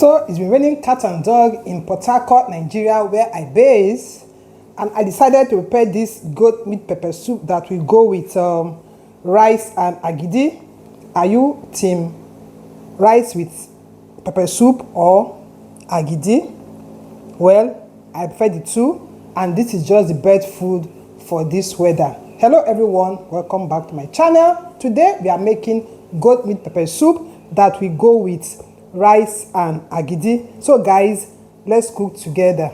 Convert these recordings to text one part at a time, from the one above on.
So it's been raining cat and dog in Port Harcourt, Nigeria, where I base, and I decided to prepare this goat meat pepper soup that will go with rice and agidi. Are you team rice with pepper soup or agidi? Well, I prefer the two, and this is just the best food for this weather. Hello everyone, welcome back to my channel. Today we are making goat meat pepper soup that will go with rice and agidi. So guys, let's cook together.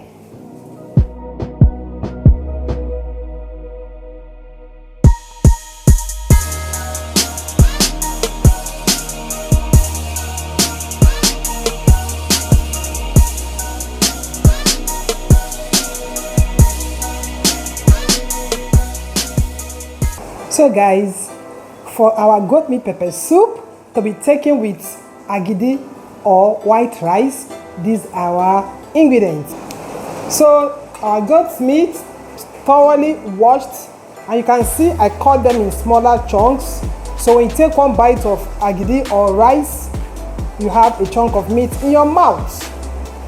So guys, for our goat meat pepper soup to be taken with agidi or white rice, these are our ingredients. So our goat meat thoroughly washed, and you can see I cut them in smaller chunks. So when you take one bite of agidi or rice, you have a chunk of meat in your mouth.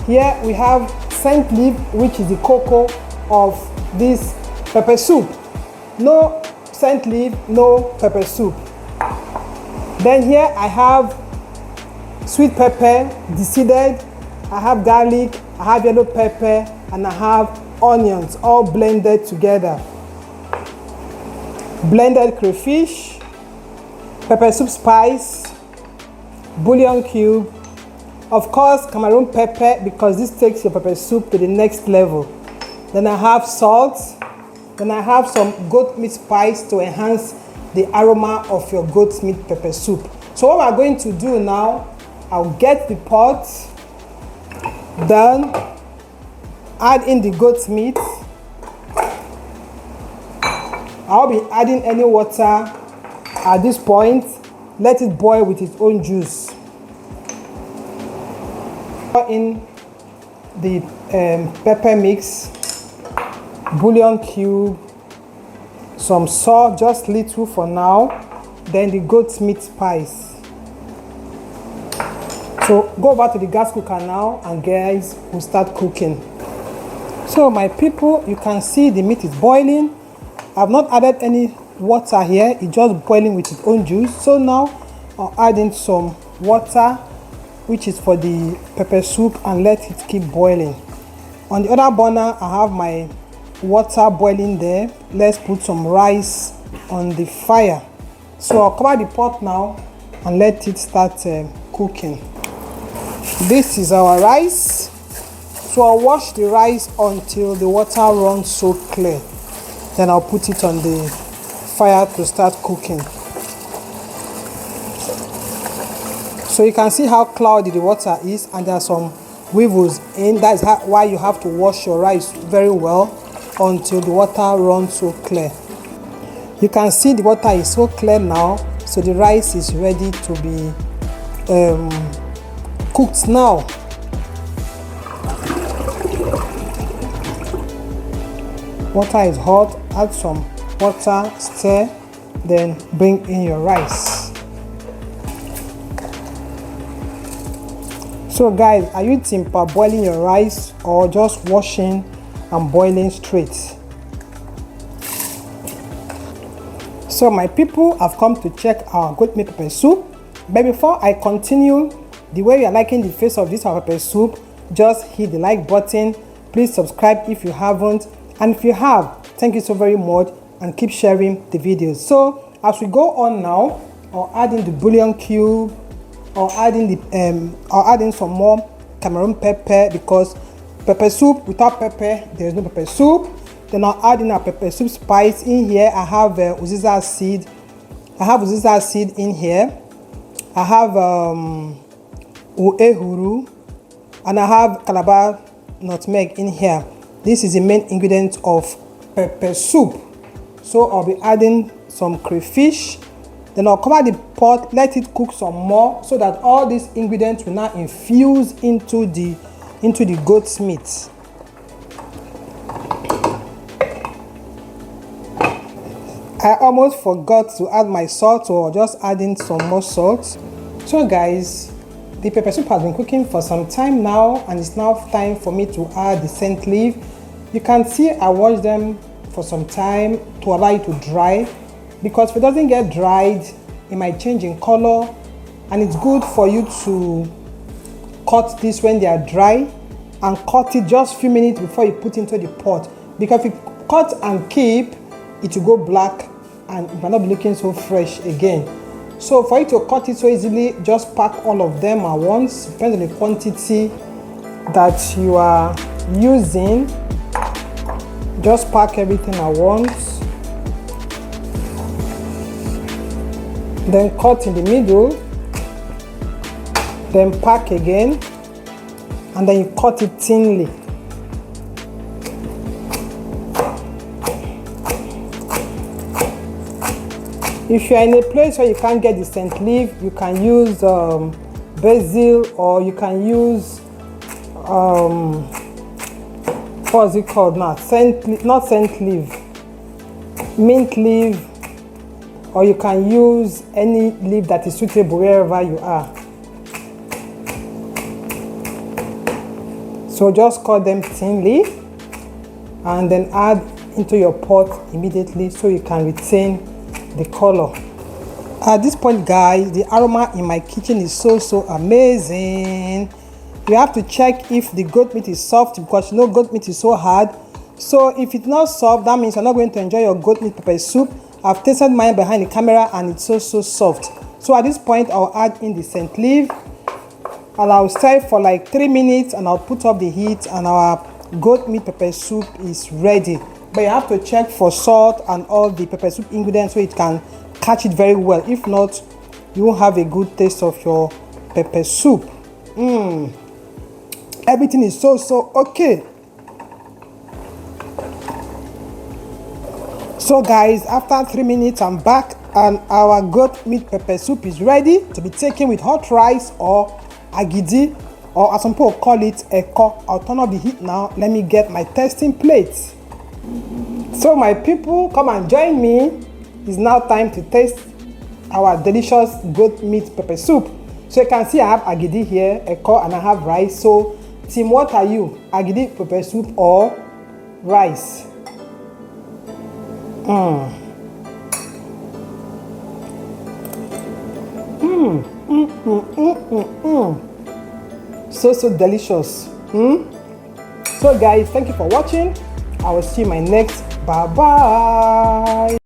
Here we have scent leaf, which is the cocoa of this pepper soup. No scent leaf, no pepper soup. Then here I have sweet pepper deseeded, I have garlic, I have yellow pepper, and I have onions all blended together. Blended crayfish, pepper soup spice, bouillon cube, of course Cameroon pepper, because this takes your pepper soup to the next level. Then I have salt. Then I have some goat meat spice to enhance the aroma of your goat meat pepper soup. So what we're going to do now, I'll get the pot, then add in the goat meat. I'll be adding any water at this point. Let it boil with its own juice. Pour in the pepper mix, bouillon cube, some salt, just little for now, then the goat meat spice. So go over to the gas cooker now, and guys, we'll start cooking. So my people, you can see the meat is boiling. I've not added any water here, it's just boiling with its own juice. So now I'll add in some water, which is for the pepper soup, and let it keep boiling. On the other burner, I have my water boiling there. Let's put some rice on the fire. So I'll cover the pot now and let it start cooking. This is our rice. So I'll wash the rice until the water runs so clear. Then I'll put it on the fire to start cooking. So you can see how cloudy the water is, and there are some weevils in. That's why you have to wash your rice very well until the water runs so clear. You can see the water is so clear now, so the rice is ready to be cooked now. Water is hot, add some water, stir, then bring in your rice. So guys, are you team parboiling your rice or just washing and boiling straight? So my people, have come to check our goat meat pepper soup. But before I continue, the way you are liking the face of this pepper soup, just hit the like button. Please subscribe if you haven't, and if you have, thank you so very much, and keep sharing the videos. So as we go on now, I'll add in the bouillon cube, or add in some more Cameroon pepper, because pepper soup without pepper, there is no pepper soup. Then I'll add in a pepper soup spice. In here I have uziza seed. I have uziza seed in here. I have uhuru, and I have calabar nutmeg in here. This is the main ingredient of pepper soup. So I'll be adding some crayfish. Then I'll cover the pot, let it cook some more, so that all these ingredients will now infuse into the goat's meat. I almost forgot to add my salt, so I'll just add in some more salt. So guys, The pepper soup has been cooking for some time now, and it's now time for me to add the scent leaf. You can see I washed them for some time to allow it to dry, because if it doesn't get dried, it might change in color, and it's good for you to cut this when they are dry and cut it just a few minutes before you put into the pot, because if you cut and keep, it will go black and it might not be looking so fresh again. So for you to cut it so easily, just pack all of them at once. Depends on the quantity that you are using. Just pack everything at once. Then cut in the middle. Then pack again. And then you cut it thinly. If you are in a place where you can't get the scent leaf, you can use basil, or you can use what's it called now? Not scent leaf, mint leaf, or you can use any leaf that is suitable wherever you are. So just cut them thinly and then add into your pot immediately so you can retain the color. At this point, guys, the aroma in my kitchen is so amazing. You have to check if the goat meat is soft, because you know goat meat is so hard. So if it's not soft, that means you're not going to enjoy your goat meat pepper soup. I've tasted mine behind the camera and it's so soft. So at this point, I'll add in the scent leaf and I'll stir it for like 3 minutes, and I'll put up the heat, and our goat meat pepper soup is ready. But you have to check for salt and all the pepper soup ingredients so it can catch it very well. If not, you won't have a good taste of your pepper soup. Everything is so okay. So guys, after 3 minutes, I'm back, and our goat meat pepper soup is ready to be taken with hot rice or agidi, or as some people call it, eko. I'll turn off the heat now. Let me get my tasting plate. So my people, come and join me. It's now time to taste our delicious goat meat pepper soup. So you can see I have agidi here, eko, and I have rice. So team, what are you? Agidi pepper soup or rice? So delicious. So guys, thank you for watching. I will see you in my next. Bye bye.